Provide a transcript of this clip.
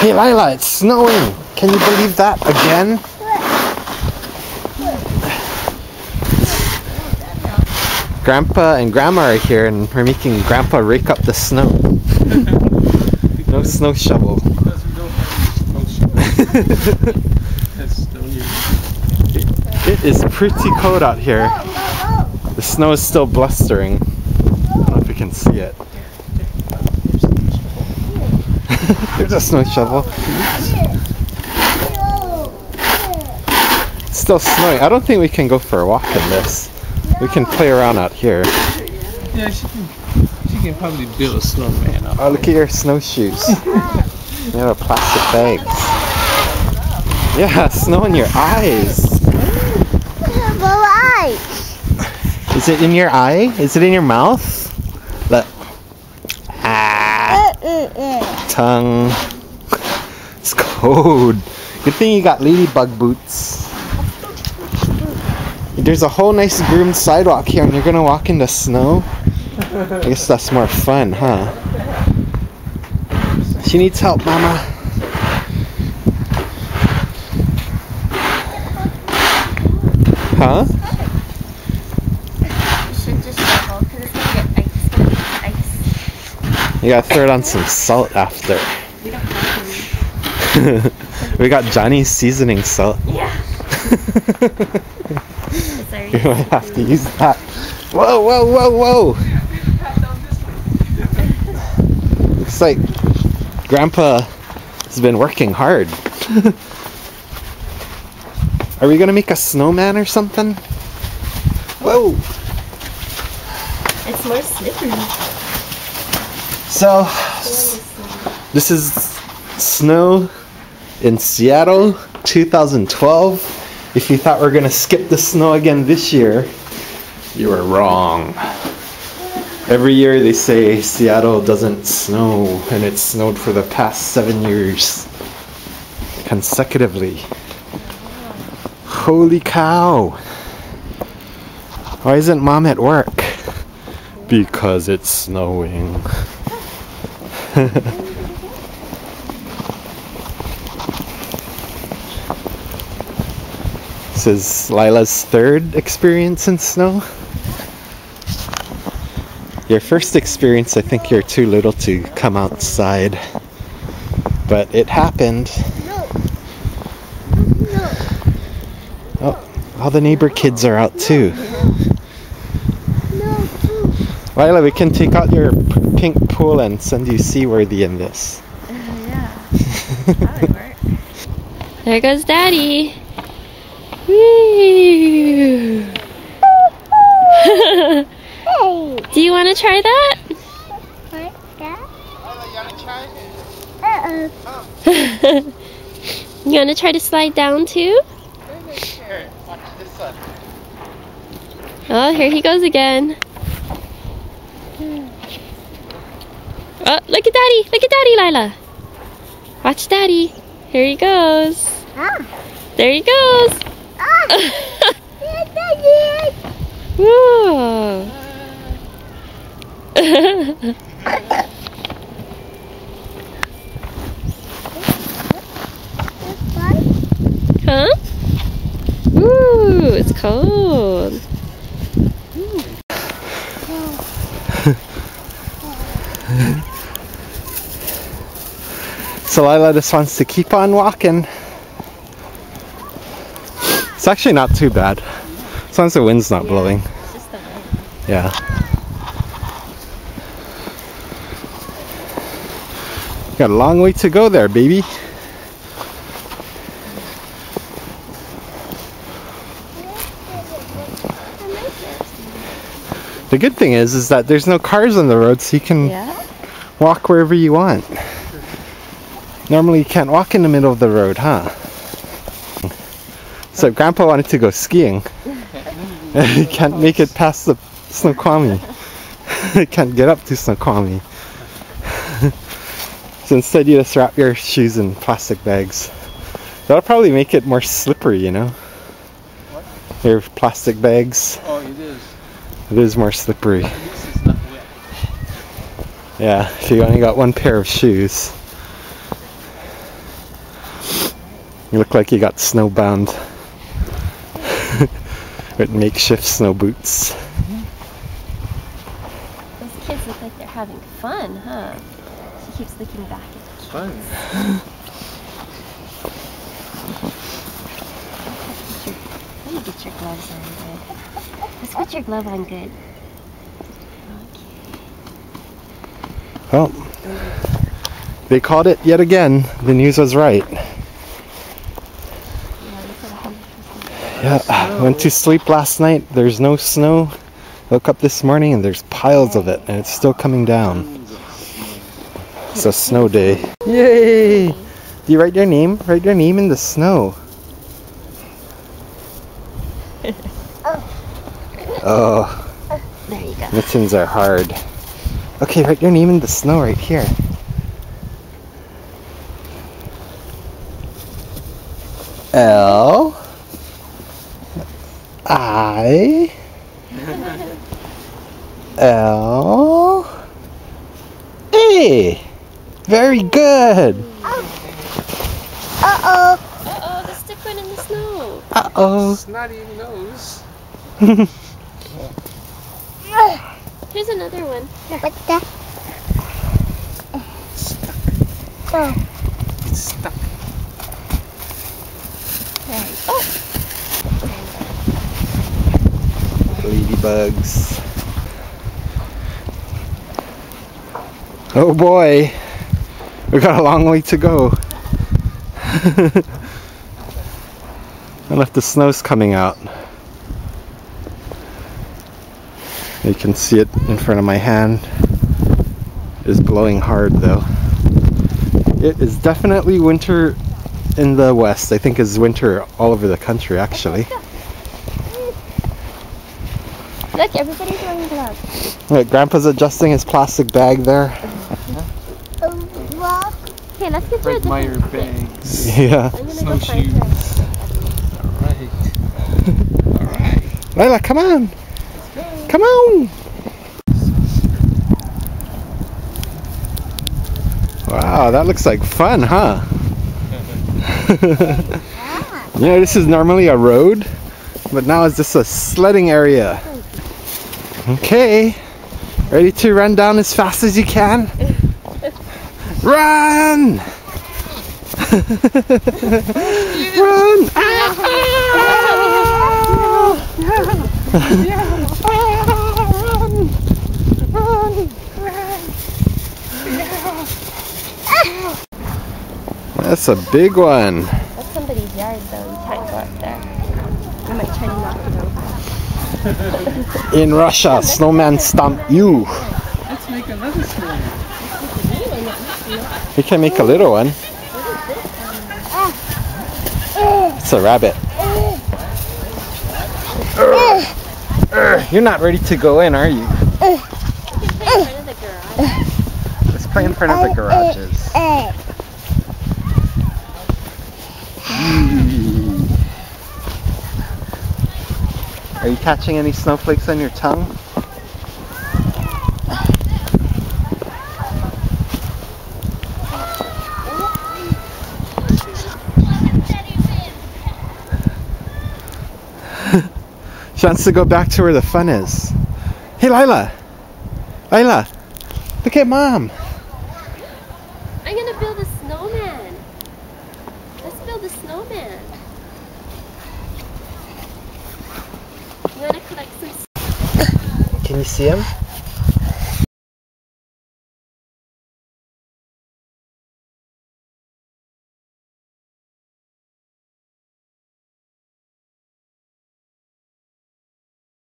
Hey Lila, it's snowing! Can you believe that again? Grandpa and Grandma are here and we're making Grandpa rake up the snow. No snow shovel. It is pretty cold out here. The snow is still blustering. I don't know if you can see it. There's a snow shovel. It's still snowing. I don't think we can go for a walk in this. We can play around out here. Yeah, she can probably build a snowman up. Oh, look at your snowshoes. They have plastic bags. Yeah, snow in your eyes. Is it in your eye? Is it in your mouth? Look. Ah. Tongue. It's cold. Good thing you got ladybug boots. There's a whole nice groomed sidewalk here and you're gonna walk in the snow? I guess that's more fun, huh? She needs help, Mama. Huh? You should just shovel because it's gonna get ice. You gotta throw it on some salt after. We don't have to. We got Johnny's seasoning salt. Yeah. You might have to use that. Whoa, whoa, whoa, whoa! Looks like Grandpa has been working hard. Are we gonna make a snowman or something? Whoa! It's more slippery. So, this is snow in Seattle 2012. If you thought we're gonna skip the snow again this year, you were wrong. Every year they say Seattle doesn't snow, and it snowed for the past 7 years consecutively. Holy cow! Why isn't Mom at work? Because it's snowing. This is Lila's third experience in snow. Your first experience, I think you're too little to come outside. But it happened. Oh, all the neighbor kids are out too. Lila, we can take out your pink pool and send you seaworthy in this. Yeah. That would work. There goes Daddy. Woo. Do you want to try that? You want to try to slide down too? Oh, here he goes again. Oh, look at Daddy! Look at Daddy, Lila! Watch Daddy. Here he goes. There he goes. Whoa. Huh? Ooh, it's cold. So Lila just wants to keep on walking. It's actually not too bad, as long as the wind's not blowing. It's just the wind. Yeah. Got a long way to go there, baby. The good thing is that there's no cars on the road, so you can walk wherever you want. Normally you can't walk in the middle of the road, huh? So Grandpa wanted to go skiing. He can't make it past the Snoqualmie. He can't get up to Snoqualmie. So instead you just wrap your shoes in plastic bags. That'll probably make it more slippery, you know? What? Your plastic bags. Oh, it is. It is more slippery. At least it's not wet. Yeah, if you only got one pair of shoes. You look like you got snowbound with makeshift snow boots. Those kids look like they're having fun, huh? She keeps looking back at the kids. Fun. Let me get your gloves on good. Let's put your glove on good. Well, they called it yet again. The news was right. Yeah, I went to sleep last night. There's no snow. Woke up this morning and there's piles of it, and it's still coming down. It's a snow day. Yay! Do you write your name? Write your name in the snow. Oh, There you go. mittens are hard. Okay, write your name in the snow right here. L I L A. Very good. Uh-oh. Uh-oh, the stick went in the snow. Uh-oh. Snotty nose. Here's another one. What's that? Oh. It's stuck. Ladybugs. Oh boy. We got a long way to go. And if the snow's coming out. You can see it in front of my hand. It's blowing hard though. It is definitely winter in the west. I think it's winter all over the country actually. Look, everybody's wearing gloves. Look, Grandpa's adjusting his plastic bag there. Okay, let's get you a Fred Meyer different bags. Yeah. I'm gonna go find Snowshoes. her. Alright. Alright. Lila, come on. Come on. Wow, that looks like fun, huh? You know, this is normally a road, but now it's just a sledding area. Okay, ready to run down as fast as you can? Run! Run! That's a big one. That's somebody's yard, though. You can't go up there. I might try to knock it over. In Russia, snowman stomp you. Let's make another snowman. We can make a little one. It's a rabbit. You're not ready to go in, are you? Let's play in front of the garages. Are you catching any snowflakes on your tongue? She wants to go back to where the fun is. Hey Lila! Lila! Look at Mom! I'm gonna build a snowman. Let's build a snowman. You wanna collect some? Can you see him?